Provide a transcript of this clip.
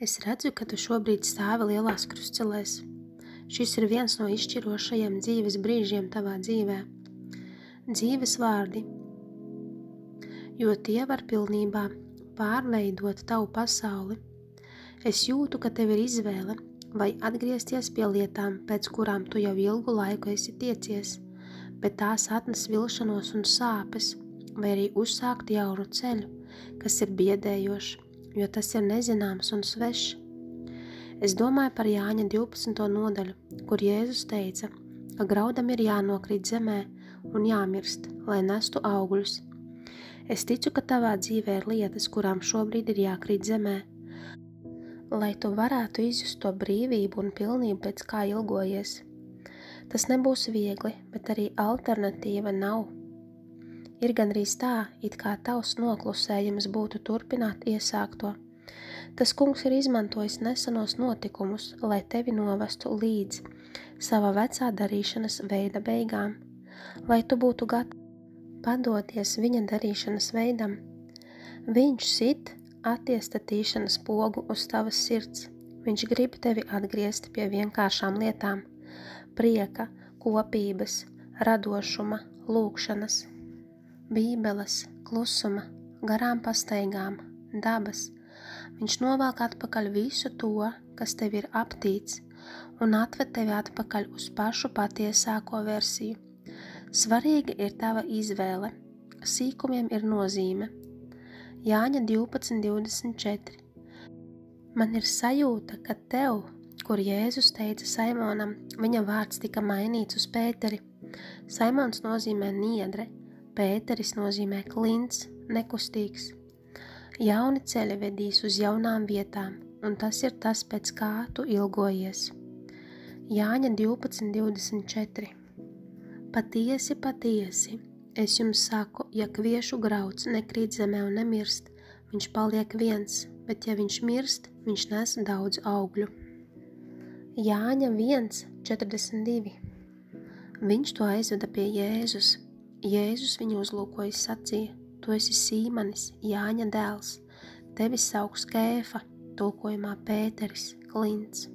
Es redzu, ka tu šobrīd stāvi lielās krustcelēs. Šis ir viens no izšķirošajiem dzīves brīžiem tavā dzīvē. Dzīves vārdi, jo tie var pilnībā pārveidot tavu pasauli. Es jūtu, ka tev ir izvēle, vai atgriezties pie lietām, pēc kurām tu jau ilgu laiku esi tiecies, bet tās atnes vilšanos un sāpes, vai arī uzsākt jaunu ceļu, kas ir biedējošs, jo tas ir nezināms un svešs. Es domāju par Jāņa 12. nodaļu, kur Jēzus teica, ka graudam ir jānokrīt zemē un jāmirst, lai nestu augļus. Es ticu, ka tavā dzīvē ir lietas, kurām šobrīd ir jākrīt zemē, lai tu varētu izjust to brīvību un pilnību, pēc kā ilgojies. Tas nebūs viegli, bet arī alternatīva nav. Ir gandrīz tā, it kā tavs noklusējums būtu turpināt iesākto. Tas kungs ir izmantojis nesenos notikumus, lai tevi novestu līdz sava vecā darīšanas veida beigām, lai tu būtu gatavs padoties viņa darīšanas veidam. Viņš sit attiestatīšanas pogu uz tavas sirds. Viņš grib tevi atgriezt pie vienkāršām lietām – prieka, kopības, radošuma, lūkšanas, bībeles, klusuma, garām pastaigām, dabas. Viņš novelk atpakaļ visu to, kas tev ir aptīts, un atved tevi atpakaļ uz pašu patiesāko versiju. Svarīga ir tava izvēle, sīkumiem ir nozīme. Jāņa 12:24. Man ir sajūta, ka tev, kur Jēzus teica Saimonam, viņa vārds tika mainīts uz Pēteri. Saimons nozīmē niedre, Pēteris nozīmē klints, nekustīgs. Jauni ceļi vedīs uz jaunām vietām, un tas ir tas, pēc kā tu ilgojies. Jāņa 12:24. Patiesi, patiesi, es jums saku, ja kviešu grauds nekrīt zemē un nemirst, viņš paliek viens, bet ja viņš mirst, viņš nes daudz augļu. Jāņa 1:42. Viņš to aizveda pie Jēzus. Jēzus viņu uzlūkojis sacīja, tu esi Sīmanis, Jāņa dēls, tevi sauks Kēfa, tulkojumā Pēteris, klints.